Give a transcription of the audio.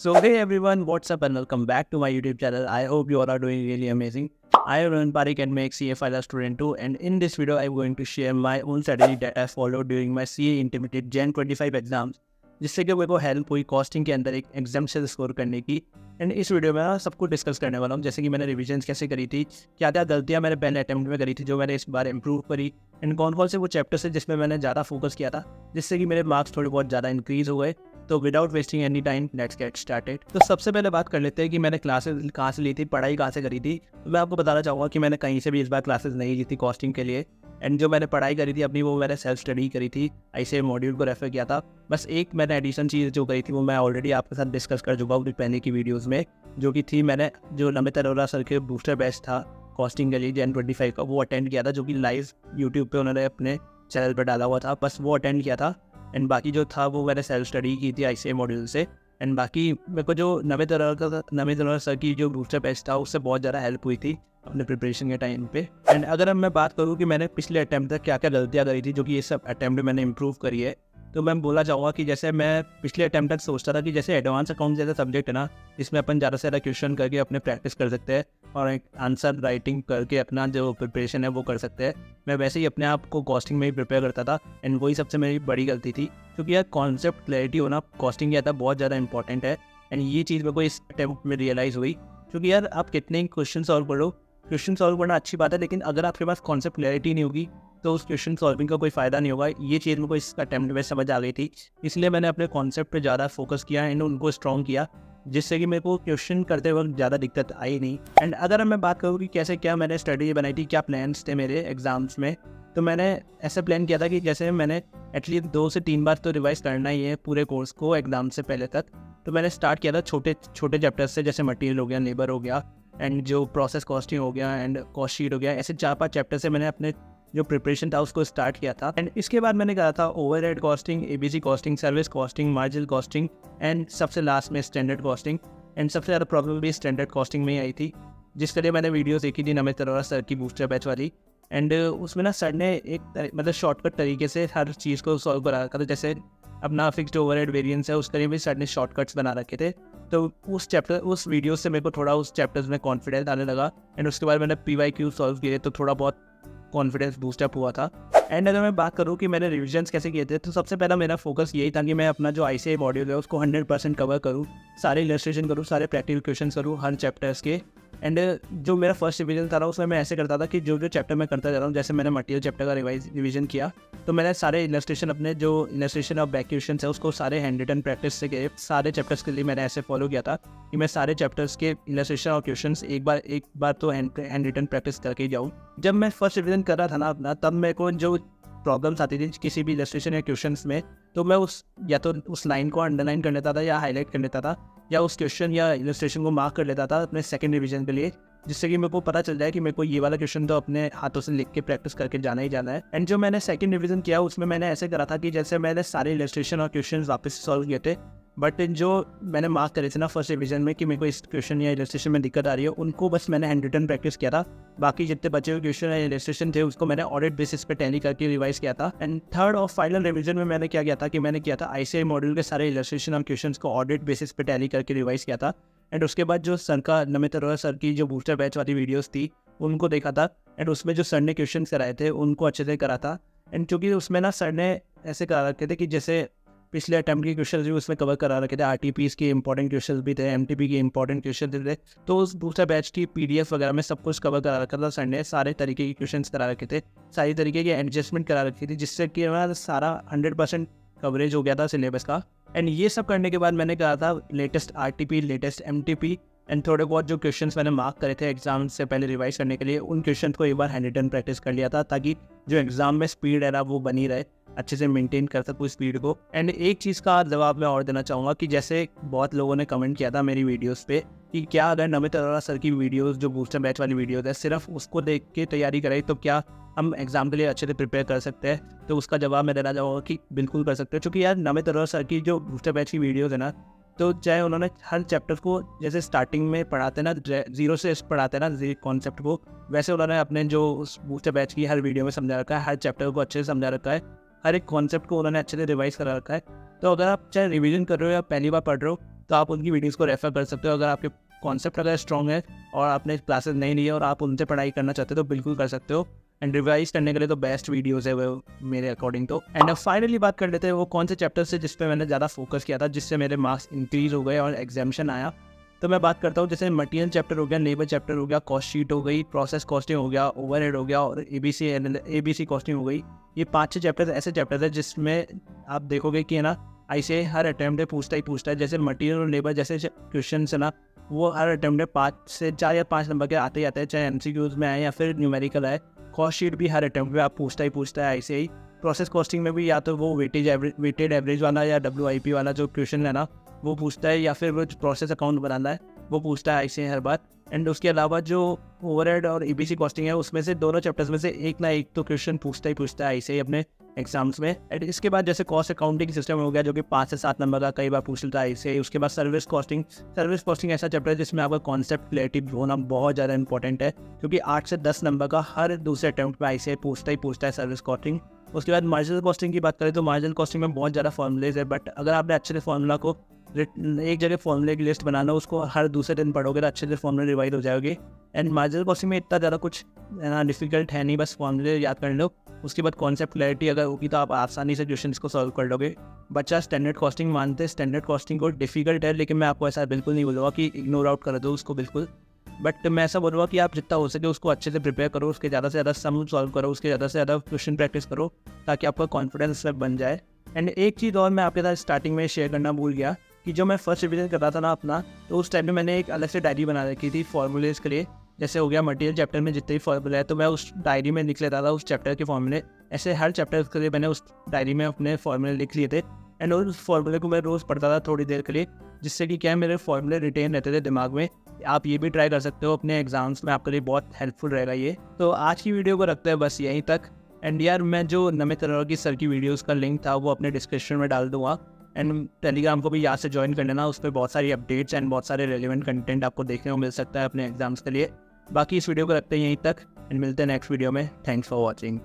So hey everyone, what's up and welcome back to my YouTube channel. I hope you all are doing really amazing. I am Rohan Parik and make CA Final Student too, and in this video I'm going to share my own strategy that I followed during my CA Intermediate Gen 25 exams, जिससे कि मेरे को help हुई costing के अंदर एक exam से score करने की। एंड इस वीडियो में सब कुछ डिस्कस करने वाला हूँ, जैसे कि मैंने रिविजन्स कैसे करी थी, क्या क्या गलतियाँ मैंने पहले अटेम्प्ट में करी थी जो मैंने इस बार इंप्रूव करी, एंड कौन कौन से वो चैप्टर्स है जिसमें मैंने ज़्यादा फोकस किया था जिससे कि मेरे मार्क्स थोड़े बहुत ज़्यादा इंक्रीज हो गए। तो without wasting any time let's get started. तो सबसे पहले बात कर लेते हैं कि मैंने क्लासेस कहाँ से ली थी, पढ़ाई कहाँ से करी थी। तो मैं आपको बताना चाहूँगा कि मैंने कहीं से भी इस बार क्लासेस नहीं ली थी कॉस्टिंग के लिए। एंड जो मैंने पढ़ाई करी थी अपनी वो मैंने सेल्फ स्टडी करी थी, ऐसे मॉड्यूल को रेफर किया था। बस एक मैंने एडिशन चीज़ जो करी थी वो मैं ऑलरेडी आपके साथ डिस्कस कर चुका हूँ पहले की वीडियोज़ में, जो कि थी मैंने जो नमित अरोरा सर के बूस्टर बैच था कॉस्टिंग के लिए Gen 25 का, वो अटेंड किया था, जो कि लाइव यूट्यूब पे उन्होंने अपने चैनल पर डाला हुआ था। बस वो अटेंड किया था। एंड बाकी जो था वो मैंने सेल्फ स्टडी की थी ICA मॉड्यूल से। एंड बाकी मेरे को जो नमित अरोरा सर की जो बूस्टर बैच था उससे बहुत ज़्यादा हेल्प हुई थी अपने प्रिपरेशन के टाइम पे। एंड अगर अब मैं बात करूँ कि मैंने पिछले अटैम्प्ट तक क्या क्या गलतियाँ करी थी, जो कि ये सब अटैम्प्ट मैंने इंप्रूव करी है, तो मैं बोलना चाहूँगा कि जैसे मैं पिछले अटैम्प्ट तक सोचता था कि जैसे एडवांस अकाउंट जैसा सब्जेक्ट है ना, इसमें अपन ज़्यादा से ज़्यादा क्वेश्चन करके अपने प्रैक्टिस कर सकते हैं और एक आंसर राइटिंग करके अपना जो प्रिपरेशन है वो कर सकते हैं। मैं वैसे ही अपने आप को कॉस्टिंग में ही प्रिपेयर करता था। एंड वही सबसे मेरी बड़ी गलती थी, क्योंकि यार कॉन्सेप्ट क्लैरिटी होना कॉस्टिंग के अंदर बहुत ज़्यादा इंपॉर्टेंट है। एंड ये चीज़ मेरे को इस अटैम्प्ट में रियलाइज़ हुई, क्योंकि यार आप कितने क्वेश्चन सॉल्व करो, क्वेश्चन सॉल्व करना अच्छी बात है, लेकिन अगर आपके पास कॉन्सेप्ट क्लैरिटी नहीं होगी तो उस क्वेश्चन सॉल्विंग का कोई फ़ायदा नहीं होगा। ये चीज़ मेरे को इस अटैम्प्ट में समझ आ गई थी, इसलिए मैंने अपने कॉन्सेप्ट पे ज़्यादा फोकस किया एंड उनको स्ट्रॉन्ग किया, जिससे कि मेरे को क्वेश्चन करते वक्त ज़्यादा दिक्कत आई नहीं। एंड अगर मैं बात करूँ कि कैसे क्या मैंने स्ट्रेटजी बनाई थी, क्या प्लान्स थे मेरे एग्जाम्स में, तो मैंने ऐसा प्लान किया था कि जैसे मैंने एटलीस्ट 2 से 3 बार तो रिवाइज करना ही है पूरे कोर्स को एग्जाम से पहले तक। तो मैंने स्टार्ट किया था छोटे छोटे चैप्टर्स से, जैसे मटेरियल हो गया, लेबर हो गया, एंड जो प्रोसेस कॉस्टिंग हो गया, एंड कॉस्ट शीट हो गया। ऐसे 4-5 चैप्टर से मैंने अपने जो प्रिपरेशन था उसको स्टार्ट किया था। एंड इसके बाद मैंने कहा था overhead costing, ABC costing, service costing, marginal costing, and सबसे लास्ट में स्टैंडर्ड कॉस्टिंग। एंड सबसे ज़्यादा प्रॉब्लम भी स्टैंडर्ड कॉस्टिंग में ही आई थी, जिसके लिए मैंने वीडियोस देखी थी नमित अरोरा सर की बूस्टर बैच वाली। एंड उसमें ना सर ने एक मतलब शॉर्टकट तरीके से हर चीज़ को सॉल्व करा रखा था। जैसे अपना फिक्स्ड ओवरहेड वेरिएंस है, उसके लिए भी सर ने शॉर्टकट्स बना रखे थे। तो उस वीडियो से मेरे को थोड़ा उस चैप्टर्स में कॉन्फिडेंस आने लगा। एंड उसके बाद मैंने PYQ सॉल्व किए तो थोड़ा बहुत कॉन्फिडेंस बूस्टअप हुआ था। एंड अगर मैं बात करूँ कि मैंने रिविजन्स कैसे किए थे, तो सबसे पहला मेरा फोकस यही था कि मैं अपना जो ICA मॉड्यूल है उसको 100% कवर करूँ, सारे इलस्ट्रेशन करूँ, सारे प्रैक्टिकल क्वेश्चन करूँ हर चैप्टर्स के। एंड जो मेरा फर्स्ट रिवीजन था उसमें मैं ऐसे करता था कि जो जो चैप्टर मैं करता जा रहा हूँ, जैसे मैंने मटेरियल चैप्टर का रिवीजन किया तो मैंने सारे इलस्ट्रेशन, अपने जो इलस्ट्रेशन और बैक क्वेश्चन है उसको सारे हैंड रिटन प्रैक्टिस से किए। सारे चैप्टर्स के लिए मैंने ऐसे फॉलो किया था कि मैं सारे चैप्टर्स के इलस्ट्रेशन और क्वेश्चंस एक बार तो हैंड रिटन प्रैक्टिस करके ही जाऊँ। जब मैं फर्स्ट रिवीजन कर रहा था ना अपना, तब मेरे को जो प्रॉब्लम्स आती थी किसी भी इलस्ट्रेशन या क्वेश्चंस में, तो मैं या तो उस लाइन को अंडरलाइन कर लेता था या हाईलाइट कर लेता था, या उस क्वेश्चन या इलस्ट्रेशन को मार्क कर लेता था अपने सेकंड रिवीजन के लिए, जिससे कि मेरे को पता चल जाए कि मेरे को ये वाला क्वेश्चन तो अपने हाथों से लिख के प्रैक्टिस करके जाना ही जाना है। एंड जो मैंने सेकंड रिवीजन किया उसमें मैंने ऐसे करा था कि जैसे मैंने सारे इलस्ट्रेशन और क्वेश्चन वापस से सॉल्व किए थे, बट जो मैंने मार्क करे थे ना फर्स्ट रिवीजन में कि मेरे को इस क्वेश्चन या इलस्ट्रेशन में दिक्कत आ रही है, उनको बस मैंने हैंड रिटन प्रैक्टिस किया था। बाकी जितने बचे हुए क्वेश्चन या इलस्ट्रेशन थे उसको मैंने ऑडिट बेसिस पे टैली करके रिवाइज किया था। एंड थर्ड और फाइनल रिवीजन में मैंने क्या किया था कि मैंने किया था ICA मॉड्यूल के सारे इलस्ट्रेशन और क्वेश्चन को ऑडिट बेसिस पे टैली करके रिवाइज किया था। एंड उसके बाद जो सर का नमित अरोरा सर की जो बूस्टर बैच वाली वीडियोस थी उनको देखा था। एंड उसमें जो सर ने क्वेश्चन कराए थे उनको अच्छे से करा था। एंड चूँकि उसमें ना सर ने ऐसे करा रखे थे कि जैसे पिछले अटैम्प्ट के क्वेश्चन भी उसमें कवर करा रखे थे, RTPs के इंपॉर्टेंट क्वेश्चन भी थे, MTP के इंपॉर्टेंट क्वेश्चन थे। तो उस दूसरे बैच की PDF वगैरह में सब कुछ कवर करा रखा था सर ने, सारे तरीके के क्वेश्चन करा रखे थे, सारी तरीके की एडजस्टमेंट करा रखी थी, जिससे कि हमारा सारा 100% कवरेज हो गया था सिलेबस का। एंड ये सब करने के बाद मैंने कहा था latest RTP, latest MTP, and थोड़े बहुत जो क्वेश्चंस मैंने मार्क करे थे एग्जाम से पहले रिवाइज करने के लिए, उन क्वेश्चन को एक बार हैंड रिटन प्रैक्टिस कर लिया था, ताकि जो एग्जाम में स्पीड है ना वो बनी रहे, अच्छे से मेंटेन कर सकूँ स्पीड को। एंड एक चीज़ का जवाब मैं और देना चाहूँगा कि जैसे बहुत लोगों ने कमेंट किया था मेरी वीडियोस पे कि क्या अगर नमित अरोरा सर की वीडियोस जो बूस्टर बैच वाली वीडियोस है सिर्फ उसको देख के तैयारी करें तो क्या हम एग्जाम के लिए अच्छे से प्रिपेयर कर सकते हैं। तो उसका जवाब मैं देना चाहूँगा कि बिल्कुल कर सकते हैं, क्योंकि यार नमित अरोरा सर की जो बूस्टर बैच की वीडियोज़ है ना, तो चाहे उन्होंने हर चैप्टर को जैसे स्टार्टिंग में पढ़ाते ना, जीरो से पढ़ाते ना कॉन्सेप्ट को, वैसे उन्होंने अपने जो उस बूस्टर बैच की हर वीडियो में समझा रखा है, हर चैप्टर को अच्छे से समझा रखा है, हर एक कॉन्सेप्ट को उन्होंने अच्छे से रिवाइज करा रखा है। तो अगर आप चाहे रिवीजन कर रहे हो या पहली बार पढ़ रहे हो, तो आप उनकी वीडियोज़ को रेफर कर सकते हो। अगर आपके कॉन्सेप्ट अगर स्ट्रॉन्ग है और आपने क्लासेस नहीं ली है और आप उनसे पढ़ाई करना चाहते हो तो बिल्कुल कर सकते हो। एंड रिवाइज करने के लिए तो बेस्ट वीडियोज़ है वो मेरे अकॉर्डिंग तो। एंड अब फाइनली बात कर लेते हैं वो कौन से चैप्टर से जिस पे मैंने ज़्यादा फोकस किया था, जिससे मेरे मार्क्स इंक्रीज़ हो गए और एग्जामिशन आया। तो मैं बात करता हूँ जैसे मटेरियल चैप्टर हो गया, लेबर चैप्टर हो गया, कॉस्ट शीट हो गई, प्रोसेस कॉस्टिंग हो गया, ओवरहेड हो गया और एबीसी कॉस्टिंग हो गई। ये 5-6 चैप्टर ऐसे चैप्टर है जिसमें आप देखोगे कि है ना ऐसे हर अटैम्प्ट में पूछता है। जैसे मटेरियल और लेबर जैसे क्वेश्चन है ना, वो हर अटैम्प्ट में 5 से 4 या 5 नंबर के आते ही आते हैं, चाहे एमसीक्यूज में आए या फिर न्यूमेरिकल आए। कॉस्ट शीट भी हर अटैम्प्ट में आप पूछता है ऐसे ही। प्रोसेस कॉस्टिंग में भी या तो वो वेटेड एवरेज वाला या WIP वाला जो क्वेश्चन है ना वो पूछता है, या फिर वो प्रोसेस अकाउंट बनाना है वो पूछता है ऐसे हर बार। एंड उसके अलावा जो ओवरहेड और EBC कॉस्टिंग है उसमें से दोनों चैप्टर्स में से एक ना एक तो क्वेश्चन पूछता है ऐसे ही अपने एग्जाम्स में। एंड इसके बाद जैसे कॉस्ट अकाउंटिंग सिस्टम हो गया जो कि 5 से 7 नंबर का कई बार पूछ लेता है ऐसे ही। उसके बाद सर्विस कॉस्टिंग ऐसा चैप्टर है जिसमें आपका कॉन्सेप्ट क्लियरिटी होना बहुत ज़्यादा इंपॉर्टेंट है, क्योंकि 8 से 10 नंबर का हर दूसरे अटैम्प्ट में ऐसे पूछता है सर्विस कॉस्टिंग। उसके बाद मार्जिनल कॉस्टिंग की बात करें तो मार्जिनल कॉस्टिंग में बहुत ज़्यादा फॉर्मूलेज है, बट अगर आपने अच्छे से फॉर्मूला को एक जगह फॉर्मूले की लिस्ट बनाना, उसको हर दूसरे दिन पढ़ोगे तो अच्छे से फॉर्मूले रिवाइज हो जाओगे। एंड मार्जिनल कॉस्टिंग में इतना ज़्यादा कुछ डिफिकल्ट है नहीं, बस फॉर्मूले याद कर लो। उसके बाद कॉन्सेप्ट क्लैरिटी अगर होगी तो आप आसानी से क्वेश्चन को सॉल्व कर लोगे। बच्चा स्टैंडर्ड कॉस्टिंग मानते हैं, स्टैंडर्ड कॉस्टिंग को डिफिकल्ट है, लेकिन मैं आपको ऐसा बिल्कुल नहीं बोलूँगा कि इग्नोर आउट कर दो उसको बिल्कुल। बट मैं ऐसा बोलूँगा कि आप जितना हो सके उसको अच्छे से प्रिपेयर करो, उसके ज़्यादा से ज़्यादा सम सॉल्व करो, उसके ज़्यादा से ज़्यादा क्वेश्चन प्रैक्टिस करो, ताकि आपका कॉन्फिडेंस बन जाए। एंड एक चीज़ और मैं आपके साथ स्टार्टिंग में शेयर करना भूल गया कि जो मैं फर्स्ट रिवीजन कर रहा था ना अपना, तो उस टाइम में मैंने एक अलग से डायरी बना रखी थी फॉर्मूलेज के लिए। जैसे हो गया मटेरियल चैप्टर में जितने भी फॉर्मूले हैं तो मैं उस डायरी में लिख लेता था उस चैप्टर के फॉर्मूले। ऐसे हर चैप्टर के लिए मैंने उस डायरी में अपने फॉर्मूले लिख लिए थे। एंड उस फॉर्मूले को मैं रोज़ पढ़ता था थोड़ी देर के लिए, जिससे कि क्या है मेरे फॉर्मूले रिटेन रहते थे दिमाग में। आप ये भी ट्राई कर सकते हो अपने एग्जाम्स में, आपके लिए बहुत हेल्पफुल रहेगा ये। तो आज की वीडियो को रखते हैं बस यहीं तक। एंड यार मैं जो नमित अरोड़ा सर की वीडियोज़ का लिंक था वो अपने डिस्क्रिप्शन में डाल दूँगा। एंड टेलीग्राम को भी याद से ज्वाइन कर लेना, उस पर बहुत सारी अपडेट्स एंड बहुत सारे रेलिवेंट कंटेंट आपको देखने को मिल सकता है अपने एग्जाम्स के लिए। बाकी इस वीडियो को रखते हैं यहीं तक एंड मिलते हैं नेक्स्ट वीडियो में। Thanks for watching.